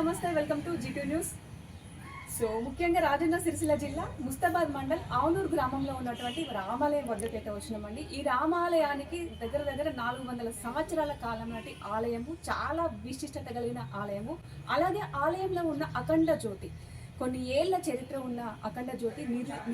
నమస్తే, welcome to G2 news. So ముఖ్యంగా రాజన్న సిరిసిల్ల జిల్లా ముస్తాబాద్ మండల్ ఆవునూరు గ్రామంలో ఉన్నటువంటి రామాలయం వద్దకైతే వచ్చినామండి. ఈ రామాలయానికి దగ్గర దగ్గర 400 సంవత్సరాల కాలం నాటి ఆలయము, చాలా విశిష్టత కలిగిన ఆలయము. అలాగే ఆలయంలో ఉన్న అఖండ జ్యోతి, కొన్ని ఏళ్ల చరిత్ర ఉన్న అఖండ జ్యోతి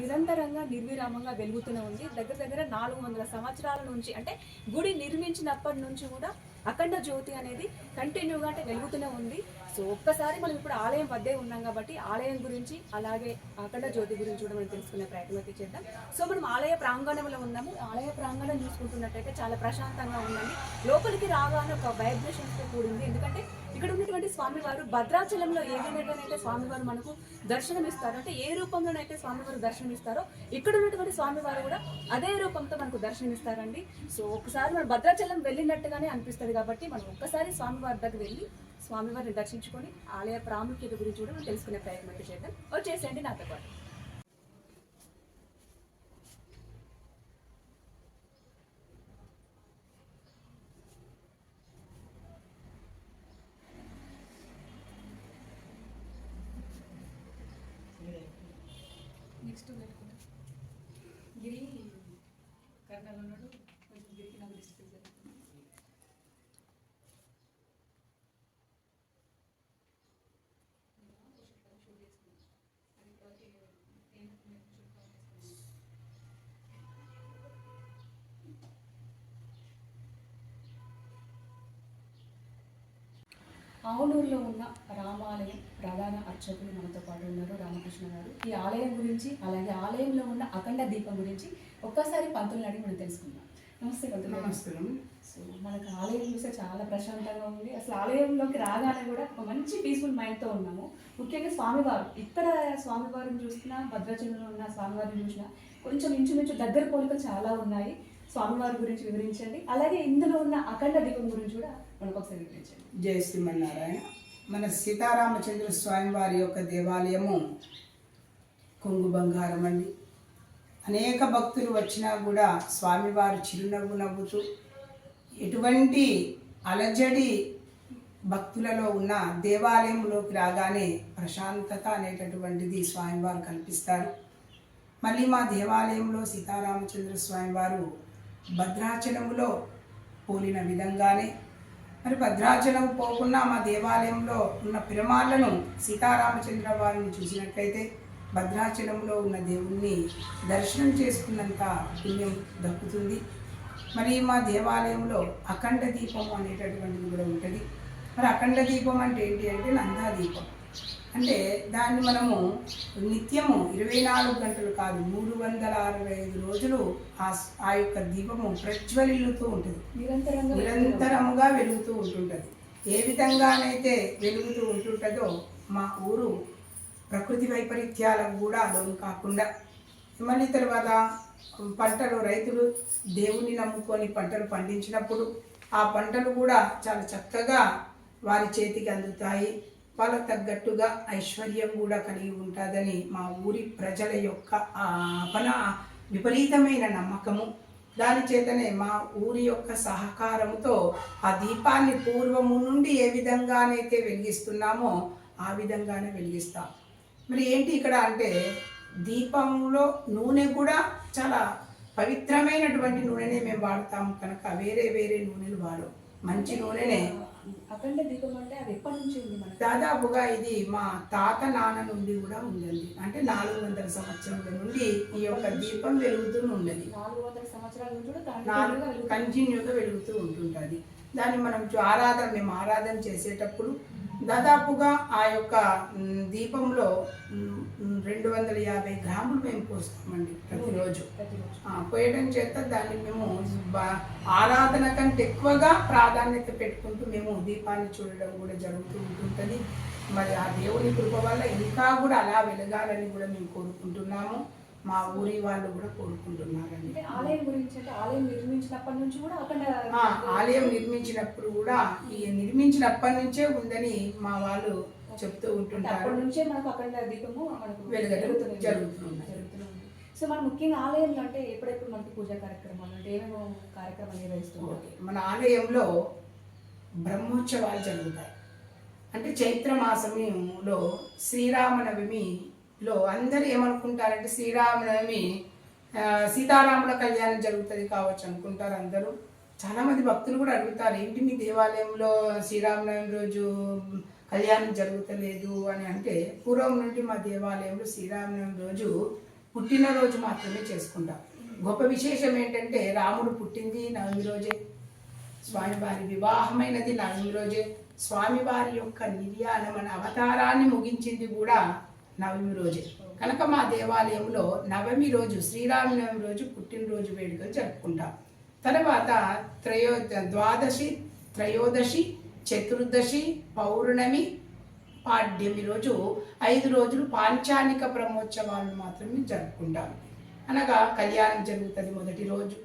నిరంతరంగా నిర్విరామంగా వెలుగుతూనే ఉంది. దగ్గర దగ్గర 400 సంవత్సరాల నుంచి, అంటే గుడి నిర్మించినప్పటి నుంచి కూడా అఖండ జ్యోతి అనేది కంటిన్యూగా అంటే వెలుగుతూనే ఉంది. సో ఒక్కసారి మనం ఇప్పుడు ఆలయం వద్దే ఉన్నాం కాబట్టి ఆలయం గురించి అలాగే అఖండ జ్యోతి గురించి కూడా మనం తెలుసుకునే ప్రయత్నం అయితే చేద్దాం. సో మనం ఆలయ ప్రాంగణంలో ఉన్నాము. ఆలయ ప్రాంగణం చూసుకుంటున్నట్టయితే చాలా ప్రశాంతంగా ఉందండి. లోపలికి రాగానే ఒక వైబ్రేషన్స్తో కూడింది. ఎందుకంటే ఇక్కడ ఉన్నటువంటి స్వామివారు భద్రాచలంలో ఏ విధంగానైతే స్వామివారు మనకు దర్శనం ఇస్తారో, అంటే ఏ రూపంలోనైతే స్వామివారు దర్శనం ఇస్తారో, ఇక్కడ ఉన్నటువంటి స్వామివారు కూడా అదే రూపంతో మనకు దర్శనం ఇస్తారండి. సో ఒకసారి మనం భద్రాచలం వెళ్ళినట్టుగానే అనిపిస్తుంది కాబట్టి మనం ఒక్కసారి స్వామివారి దగ్గర వెళ్ళి స్వామివారిని దర్శించుకొని ఆలయ ప్రాముఖ్యత గురించి కూడా మనం తెలుసుకునే ప్రయత్నం చేద్దాం. వచ్చేసేయండి నాతో పాటు. నెక్స్ట్ పెట్టుకుంటాం. గిరి కర్నూలు ఉన్నాడు, కొంచెం గిరికి నాకు డిస్ట్రిక్ట్ ఆవునూరులో ఉన్న రామాలయం ప్రధాన అర్చకులు మనతో పాటు ఉన్నారు, రామకృష్ణ గారు. ఈ ఆలయం గురించి అలాగే ఆలయంలో ఉన్న అఖండ దీపం గురించి ఒక్కసారి పంతులను అడిగి మనం తెలుసుకుందాం. నమస్తే పంతులు. నమస్కారం. సో మనకు ఆలయం చూస్తే చాలా ప్రశాంతంగా ఉంది. అసలు ఆలయంలోకి రాగానే కూడా ఒక మంచి పీస్ఫుల్ మైండ్తో ఉన్నాము. ముఖ్యంగా స్వామివారు, ఇక్కడ స్వామివారిని చూసినా భద్రాచలంలో ఉన్న స్వామివారిని చూసినా కొంచెం ఇంచుమించు దగ్గర పోలికలు చాలా ఉన్నాయి. స్వామివారి గురించి వివరించండి, అలాగే ఇందులో ఉన్న అఖండ దీపం గురించి కూడా మనకు ఒకసారి వివరించండి. జయ శ్రీమన్నారాయణ. మన సీతారామచంద్ర స్వామి వారి యొక్క దేవాలయము కొంగు బంగారం అండి. అనేక భక్తులు వచ్చినా కూడా స్వామివారు చిరునవ్వు నవ్వుతూ, ఎటువంటి అలజడి భక్తులలో ఉన్న దేవాలయంలోకి రాగానే ప్రశాంతత అనేటటువంటిది స్వామివారు కల్పిస్తారు. మళ్ళీ మా దేవాలయంలో సీతారామచంద్ర స్వామివారు భద్రాచలములో పోలిన విధంగానే మరి భద్రాచలం పోకుండా మా దేవాలయంలో ఉన్న పిరమాలను సీతారామచంద్ర వారిని చూసినట్లయితే భద్రాచలంలో ఉన్న దేవుణ్ణి దర్శనం చేసుకున్నంత పుణ్యం దక్కుతుంది. మరి మా దేవాలయంలో అఖండ దీపం అనేటటువంటిది కూడా ఉంటుంది. మరి అఖండ దీపం అంటే ఏంటి అంటే నందాదీపం. అంటే దాన్ని మనము నిత్యము 24 గంటలు కాదు, 365 రోజులు ఆ యొక్క దీపము ప్రజ్వలిల్లుతూ ఉంటుంది, నిరంతరముగా వెలుగుతూ ఉంటుంటుంది. ఏ విధంగానైతే వెలుగుతూ ఉంటుంటుందో మా ఊరు ప్రకృతి వైపరీత్యాలకు కూడా లోను కాకుండా, మళ్ళీ తర్వాత పంటలు, రైతులు దేవుణ్ణి నమ్ముకొని పంటలు పండించినప్పుడు ఆ పంటలు కూడా చాలా చక్కగా వారి చేతికి అందుతాయి. వాళ్ళకు తగ్గట్టుగా ఐశ్వర్యం కూడా కలిగి ఉంటుందని మా ఊరి ప్రజల యొక్క విపరీతమైన నమ్మకము. దాని చేతనే మా ఊరి యొక్క సహకారంతో ఆ దీపాన్ని పూర్వము నుండి ఏ విధంగానైతే వెలిగిస్తున్నామో ఆ విధంగానే వెలిగిస్తాం. మరి ఏంటి ఇక్కడ అంటే దీపంలో నూనె కూడా చాలా పవిత్రమైనటువంటి నూనెనే మేము వాడతాము కనుక వేరే వేరే నూనెలు వాడు, మంచి నూనెనే. అఖండ దీపం అంటే అది ఎప్పటి నుంచి ఉంది? దాదాపుగా ఇది మా తాత నాన్న నుండి కూడా ఉందండి. అంటే 400 సంవత్సరాల నుండి ఈ యొక్క దీపం వెలుగుతూ ఉండదు. 400 సంవత్సరాల నుంచి కూడా కంటిన్యూగా వెలుగుతూ ఉంటుంటుంది. దాన్ని మనం మేము ఆరాధన చేసేటప్పుడు దాదాపుగా ఆ యొక్క దీపంలో 250 గ్రాములు మేము పోస్తామండి ప్రతిరోజు. పోయడం చేత దాన్ని మేము ఆరాధన కంటే ఎక్కువగా ప్రాధాన్యత పెట్టుకుంటూ మేము దీపాన్ని చూడడం కూడా జరుగుతూ ఉంటుంటుంది. మరి ఆ దేవుని కృప వల్ల ఇంకా కూడా అలా వెలగాలని కూడా మేము కోరుకుంటున్నాము. మా ఊరి వాళ్ళు కూడా కోరుకుంటున్నారండి. ఆలయం గురించి అంటే ఆలయం నిర్మించినప్పటి నుంచి కూడా ఆలయం నిర్మించినప్పుడు కూడా నిర్మించినప్పటి నుంచే ఉందని మా వాళ్ళు చెప్తూ ఉంటుంటారు. అప్పటి నుంచే మనకు అఖండ దీపము వెలగడం జరుగుతుంది. సో మనం ముఖ్యంగా ఆలయంలో అంటే ఎప్పుడెప్పుడు మనకి పూజా కార్యక్రమాలు అంటే ఏమేమో కార్యక్రమాలు నిర్వహిస్తున్నాం? మన ఆలయంలో బ్రహ్మోత్సవాలు జరుగుతాయి. అంటే చైత్ర మాసంలో శ్రీరామనవమిలో అందరూ ఏమనుకుంటారంటే శ్రీరామనవమి సీతారాముల కళ్యాణం జరుగుతుంది కావచ్చు అనుకుంటారు అందరూ. చాలామంది భక్తులు కూడా అడుగుతారు, ఏంటి మీ దేవాలయంలో శ్రీరామనవమి రోజు కళ్యాణం జరుగుతలేదు అని. అంటే పూర్వం నుండి మా దేవాలయంలో శ్రీరామనవమి రోజు పుట్టినరోజు మాత్రమే చేసుకుంటాం. గొప్ప విశేషం ఏంటంటే రాముడు పుట్టింది నవమి రోజే, స్వామివారి వివాహమైనది నవమి రోజే, స్వామివారి యొక్క నిర్యాణం అనే అవతారాన్ని ముగించింది కూడా నవమి రోజే. కనుక మా దేవాలయంలో నవమి రోజు శ్రీరామనవమి రోజు పుట్టినరోజు వేడుకలు జరుపుకుంటాం. తర్వాత ద్వాదశి, త్రయోదశి, చతుర్దశి, పౌర్ణమి, పాడ్యమి రోజు 5 రోజులు పాంచానిక బ్రహ్మోత్సవాలను మాత్రమే జరుపుకుంటాం. అనగా కళ్యాణం జరుగుతుంది. మొదటి రోజు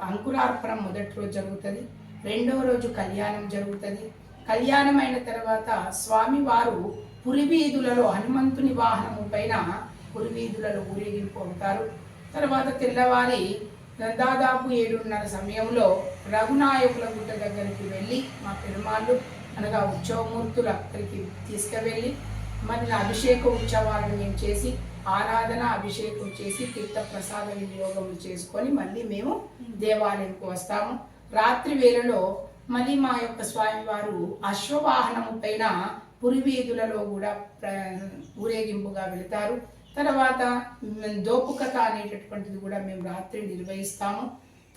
అంకురార్పణం మొదటి రోజు జరుగుతుంది, రెండవ రోజు కళ్యాణం జరుగుతుంది. కళ్యాణం అయిన తర్వాత స్వామివారు పురివీధులలో హనుమంతుని వాహనము పైన పురివీధులలో ఊరేగింపు అవుతారు. తర్వాత తెల్లవారి దాదాపు 7:30 సమయంలో రఘునాయకుల గుట్ట దగ్గరికి వెళ్ళి మా పెరుమాళ్ళు అనగా ఉత్సవమూర్తులు అక్కడికి తీసుకువెళ్ళి మరి అభిషేక ఉత్సవాలను మేము చేసి ఆరాధన అభిషేకం చేసి తీర్థ ప్రసాద వినియోగం చేసుకొని మళ్ళీ మేము దేవాలయంకు వస్తాము. రాత్రి వేళలో మళ్ళీ మా యొక్క స్వామివారు అశ్వవాహనము పైన పురివీధులలో కూడా ఊరేగింపుగా వెళతారు. తర్వాత దోపుకథ అనేటటువంటిది కూడా మేము రాత్రి నిర్వహిస్తాము.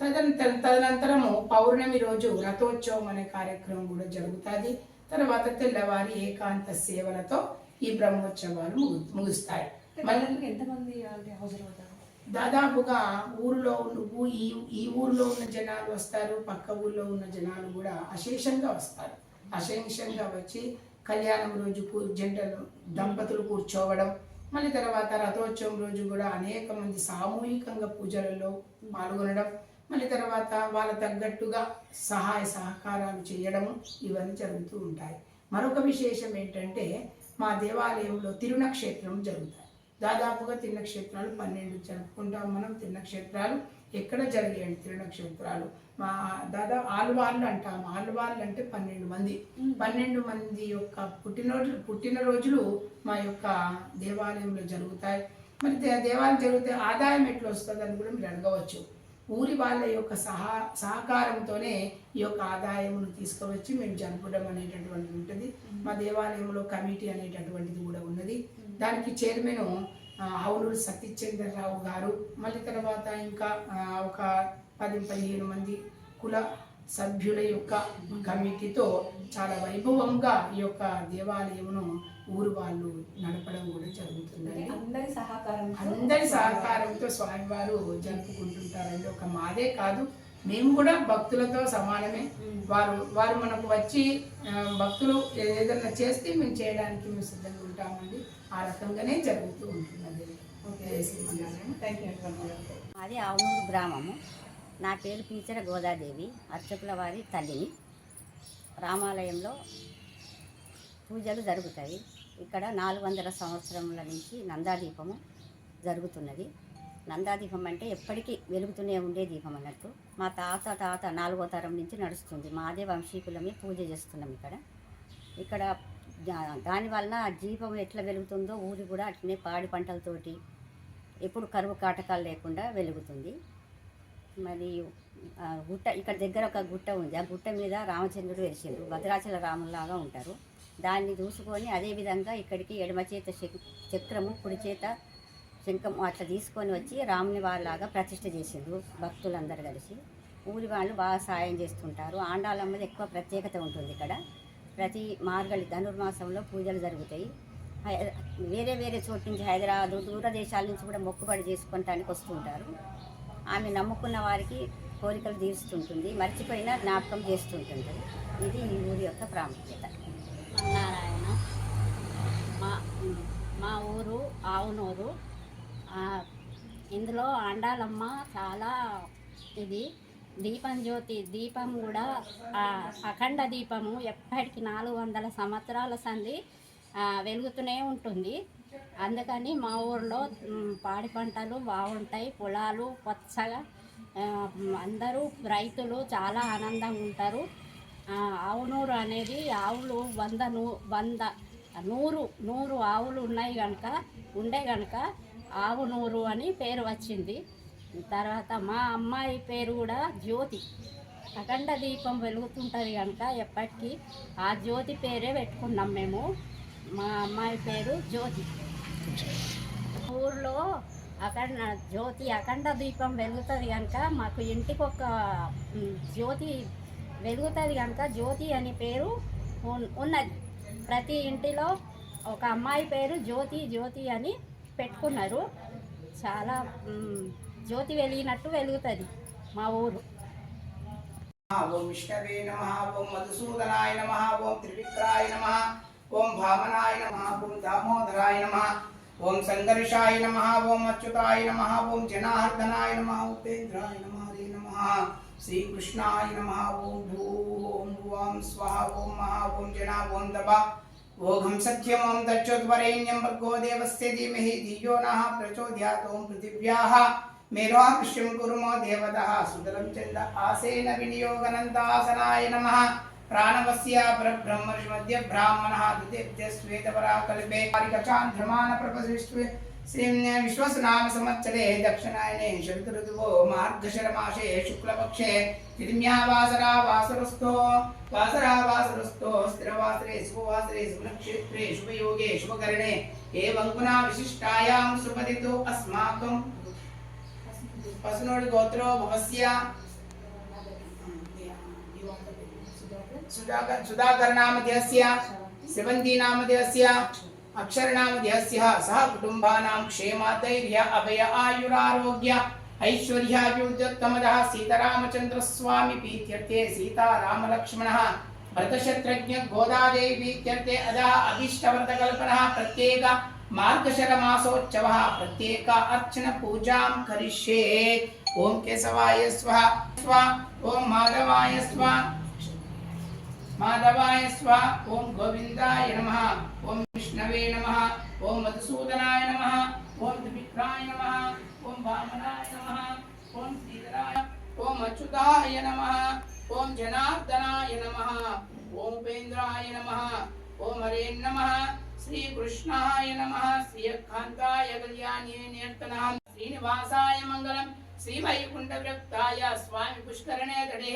తదనంతరము పౌర్ణమి రోజు రథోత్సవం అనే కార్యక్రమం కూడా జరుగుతుంది. తర్వాత తెల్లవారి ఏకాంత సేవలతో ఈ బ్రహ్మోత్సవాలు ముగుస్తాయి. ఎంతమంది హాజరవుతారు? దాదాపుగా ఊరిలో ఈ ఊరిలో ఉన్న జనాలు వస్తారు, పక్క ఊరిలో ఉన్న జనాలు కూడా అశేషంగా వస్తారు. అశేషంగా వచ్చి కళ్యాణం రోజు జంటలు దంపతులు కూర్చోవడం, మళ్ళీ తర్వాత రథోత్సవం రోజు కూడా అనేక మంది సామూహికంగా పూజలలో పాల్గొనడం, మళ్ళీ తర్వాత వాళ్ళ తగ్గట్టుగా సహాయ సహకారాలు చేయడము ఇవన్నీ జరుగుతూ ఉంటాయి. మరొక విశేషం ఏంటంటే మా దేవాలయంలో తిరునక్షేత్రం జరుగుతాయి. దాదాపుగా తిరునక్షేత్రాలు 12 జరుపుకుంటాం మనం. తిరునక్షేత్రాలు ఎక్కడ జరిగాయండి తిరునక్షేత్రాలు? మా దాదాపు ఆలువార్లు అంటాము. ఆలువార్లు అంటే 12 మంది యొక్క పుట్టినరోజులు మా యొక్క దేవాలయంలో జరుగుతాయి. మరి దేవాలయం జరిగితే ఆదాయం ఎట్లా వస్తుంది అని కూడా మీరు అడగవచ్చు. ఊరి వాళ్ళ యొక్క సహకారంతోనే ఈ యొక్క ఆదాయమును తీసుకువచ్చి మేము జరపడం అనేటటువంటిది ఉంటుంది. మా దేవాలయంలో కమిటీ అనేటటువంటిది కూడా ఉన్నది. దానికి చైర్మన్ ఆవునూరు సత్యచంద్రరావు గారు, మళ్ళీ తర్వాత ఇంకా ఒక 10-15 మంది కుల సభ్యుల యొక్క కమిటీతో చాలా వైభవంగా ఈ యొక్క దేవాలయమును ఊరు వాళ్ళు నడపడం కూడా జరుగుతుందండి. అందరి సహకారంతో స్వామివారు జరుపుకుంటుంటారండి. ఒక మాదే కాదు, మేము కూడా భక్తులతో సమానమే. వారు మనకు వచ్చి భక్తులు ఏదైనా చేస్తే మేము చేయడానికి మేము సిద్ధంగా ఉంటామండి. ఆ రకంగానే జరుగుతూ ఉంటున్నది. అది ఆవునూరు గ్రామము. నా పేరు పీచర గోదాదేవి, అర్చకుల వారి తల్లిని. రామాలయంలో పూజలు జరుగుతాయి. ఇక్కడ 400 సంవత్సరముల నుంచి నందాదీపము జరుగుతున్నది. నందాదీపం అంటే ఎప్పటికీ వెలుగుతూనే ఉండే దీపం అన్నట్టు. మా తాత 4వ తరం నుంచి నడుస్తుంది. మాదే వంశీకులమే పూజ చేస్తున్నాం ఇక్కడ. దాని వలన దీపం ఎట్లా వెలుగుతుందో ఊరి కూడా అట్లనే పాడి పంటలతోటి ఎప్పుడు కరువు కాటకాలు లేకుండా వెలుగుతుంది. మరియు గుట్ట ఇక్కడ దగ్గర ఒక గుట్ట ఉంది. ఆ గుట్ట మీద రామచంద్రుడు వెలిసిండు, భద్రాచల రాములాగా ఉంటారు. దాన్ని చూసుకొని అదేవిధంగా ఇక్కడికి ఎడమ చేత చక్రము, కుడి చేత శంఖము అట్లా తీసుకొని వచ్చి రాముని వాళ్ళలాగా ప్రతిష్ఠ చేసిండ్రు భక్తులందరూ కలిసి. ఊరి వాళ్ళు బాగా సాయం చేస్తుంటారు. ఆండాలమ్మది ఎక్కువ ప్రత్యేకత ఉంటుంది ఇక్కడ. ప్రతి మార్గళి ధనుర్మాసంలో పూజలు జరుగుతాయి. వేరే వేరే చోటు నుంచి హైదరాబాద్ దూర దేశాల నుంచి కూడా మొక్కుబడి చేసుకోవటానికి వస్తుంటారు. ఆమె నమ్ముకున్న వారికి కోరికలు తీరుస్తుంటుంది, మర్చిపోయినా జ్ఞాపకం చేస్తుంటుంది. ఇది ఈ ఊరి యొక్క ప్రాముఖ్యత. నారాయణ, మా ఊరు ఆవునూరు. ఇందులో ఆండాలమ్మ చాలా ఇది దీపం జ్యోతి. దీపం కూడా అఖండ దీపము ఎప్పటికీ 400 సంవత్సరాల సంది వెలుగుతూనే ఉంటుంది. అందుకని మా ఊరిలో పాడి పంటలు బాగుంటాయి, పొలాలు పచ్చగా, అందరూ రైతులు చాలా ఆనందంగా ఉంటారు. ఆవునూరు అనేది ఆవులు 100 ఆవులు ఉన్నాయి కనుక ఆవునూరు అని పేరు వచ్చింది. తర్వాత మా అమ్మాయి పేరు కూడా జ్యోతి. అఖండ దీపం వెలుగుతుంటుంది కనుక ఎప్పటికీ ఆ జ్యోతి పేరే పెట్టుకున్నాం మేము. మా అమ్మాయి పేరు జ్యోతి. ఊర్లో అఖండ దీపం వెలుగుతుంది కనుక మాకు ఇంటికి ఒక జ్యోతి వెలుగుతుంది కనుక జ్యోతి అని పేరు ఉన్నది. ప్రతి ఇంటిలో ఒక అమ్మాయి పేరు జ్యోతి అని పెట్టుకున్నారు. చాలా జ్యోతి వెలిగినట్టు వెలుగుతుంది మా ఊరు. ఓం విష్ణవే నమః, ఓం మధుసూదనాయ నమః, ఓం త్రివిక్రాయ నమః, ఓం భామనాయ నమః, ఓం దామోదరాయ నమః, ఓం సంఘర్షాయ నమః, ఓం అచ్యుతాయ నమః, ఓం జనార్దనాయ నమః, ఉపేంద్రాయ నమః, హరే నమః, శ్రీకృష్ణాయ నమః, ఓం భూం భువాం స్వః, ఓం మహా, ఓం జనా, ఓం దప, ఓం సత్యం, ఓం తచ్చోద్వరేణ్యం భర్గో దేవస్య ధీమహి ధియో నః ప్రచోదయాత్. ఓం పృథివ్యాః మేరా కృష్యం కురుమో దేవతః సుదరం చంద ఆసేన వినియోగనందాసనాయ నమః. ప్రాణవస్య పరబ్రహ్మర్షి బ్రాహ్మణః దుదేభ్య శ్వేతపరాకల్పే చాంద్రమాన ప్రపవిష్ణు విశ్వసనామ సంవత్సరే దక్షిణాయనే శరదృతువో మార్గశిరమాసే శుక్లపక్షే తిథిమ్యావాసరా వాసరస్థో స్థిరవాసరే శుభవాసరే శుభనక్షత్రే శుభయోగే శుభకరణే ఏవం గుణా విశిష్టాయాం సుపదితో అస్మాకం పసునోడి గోత్రో భవస్య సుధాకర్ నామధేయస్య శ్రవంతి నామధేయస్య అక్షర నామధేయస్య సహ కుటుంబానాం క్షేమ ధైర్య అభయ ఆయురారోగ్య ఐశ్వర్యాభివృద్ధ్యుత్తమదః. సీతారామచంద్ర స్వామి ప్రీత్యర్థే సీతారామలక్ష్మణः భరతశత్రుఘ్న గోదాదేవి ప్రీత్యర్థే అదః అభీష్టవర్ధ కల్పనः ప్రత్యేక మార్గశర మాసోత్సవः ప్రత్యేక అర్చన పూజాం కరిష్యే. ఓం కేశవాయ స్వాహ, ఓం మాధవాయ స్వాహ, ఓం గోవిందాయ నమః, ఓం విష్ణవే నమః, ఓం మధుసూదనాయ నమః, ఓం త్రివిక్రాయ నమః, ఓం వామనాయ నమః, ఓం శ్రీధరాయ, ఓం అచ్యుతాయ నమః, ఓం జనార్దనాయ నమః, ఓం ఉపేంద్రాయ నమః, ఓం హరే నమః, శ్రీకృష్ణాయ నమః, శ్రీకాంతాయ కళ్యాణ్యే నియర్తనాం, శ్రీనివాసాయ మంగళం, శ్రీవైకుంఠ విరక్తాయ స్వామి పుష్కరణే తడే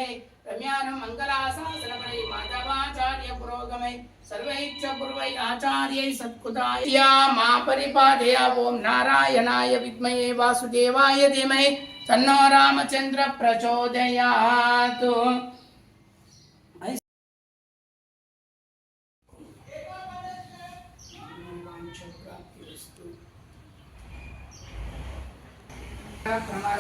రమ్యానం మంగళాశాసనపై మాధవాచార్య పురోగమై సర్వైచ్చ పూర్వై ఆచార్యై సత్కృతాయ మా పరిపాదయ. ఓం నారాయణాయ విద్మహే వాసుదేవాయ ధీమహి తన్నో రామచంద్ర ప్రచోదయాత్.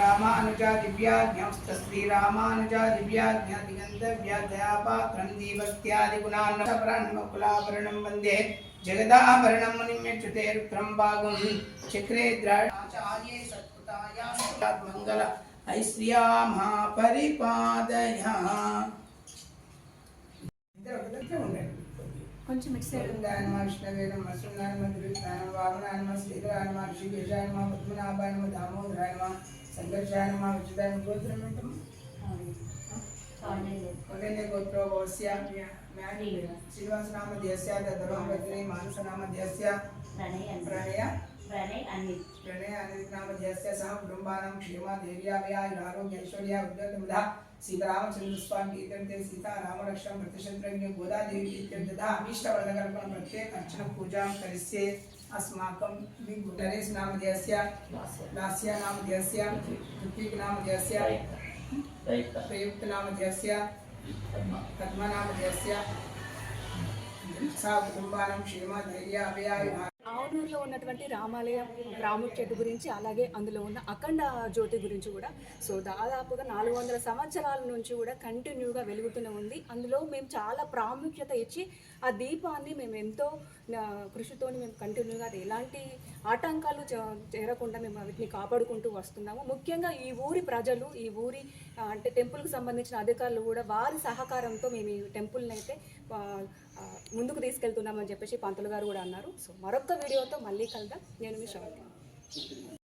రామానుజా దివ్యాజ్ఞస్త శ్రీరామానుజా దివ్యాజ్ఞ దిగంతవ్యాధ్యాపాత్రం దీవత్యాది గుణాన్నకులాభరణం వందే జగదాభరణం మునిమ్యచ్యుతే రుద్రం భాగం చక్రే ద్రాచార్యే సత్కృతాయ మంగళ ఐశ్వర్యా మహా పరిపాదయ. కొంచెం ఇటు సైడ్ విష్ణవే నమ, వసుంధాయ నమ, త్రివిక్రాయ నమ, వామనాయ నమ, శ్రీధరాయ నమ, ఋషికేశాయ నమ, పద్మనాభాయ నమ, దామోదరాయ నమ, సంఘర్షాయ నమ, విచ్యుతాయ నమ. గోత్రం ఏంటమ్మా? కౌండిన్య గోత్రో భవస్య శ్రీనివాస నామ ధ్యస్య ధర్మపత్ని మానుష నామ ధ్యస్య ప్రణయ అనిల్ నామ ధ్యస్య సహ కుటుంబానాం క్షేమ ధైర్యాభయాయురారోగ్య ఐశ్వర్య ఉద్యోగముదా. సీతారామచంద్ర స్వామి ప్రీత్యర్థే సీతారామలక్ష్మణ భరతశత్రుఘ్న గోదాదేవి ప్రీత్యర్థ అభీష్టవర్ధకల్పన ప్రత్యేక అర్చన పూజాం కరిష్యే. अस्माकं नरेश नामधेयस्य दास्य नामधेयस्य ऋत्विक नामधेयस्य प्रयुक्त नामधेयस्य पद्मा नामधेयस्य सा कुटुंबानां क्षेम धैर्य अभयाय. ఆవునూరులో ఉన్నటువంటి రామాలయం ప్రాముఖ్యత గురించి, అలాగే అందులో ఉన్న అఖండ జ్యోతి గురించి కూడా దాదాపుగా 400 సంవత్సరాల నుంచి కూడా కంటిన్యూగా వెలుగుతూనే ఉంది. అందులో మేము చాలా ప్రాముఖ్యత ఇచ్చి ఆ దీపాన్ని మేము ఎంతో కృషితో మేము కంటిన్యూగా అది ఎలాంటి ఆటంకాలు చేరకుండా మేము వీటిని కాపాడుకుంటూ వస్తున్నాము. ముఖ్యంగా ఈ ఊరి ప్రజలు, ఈ ఊరి అంటే టెంపుల్కి సంబంధించిన అధికారులు కూడా వారి సహకారంతో మేము ఈ టెంపుల్ని అయితే ముందుకు తీసుకెళ్తున్నామని చెప్పేసి పంతులు గారు కూడా అన్నారు. మరొక వీడియోతో మళ్ళీ కలుద్దాం. నేను మీ శ్రవంతి.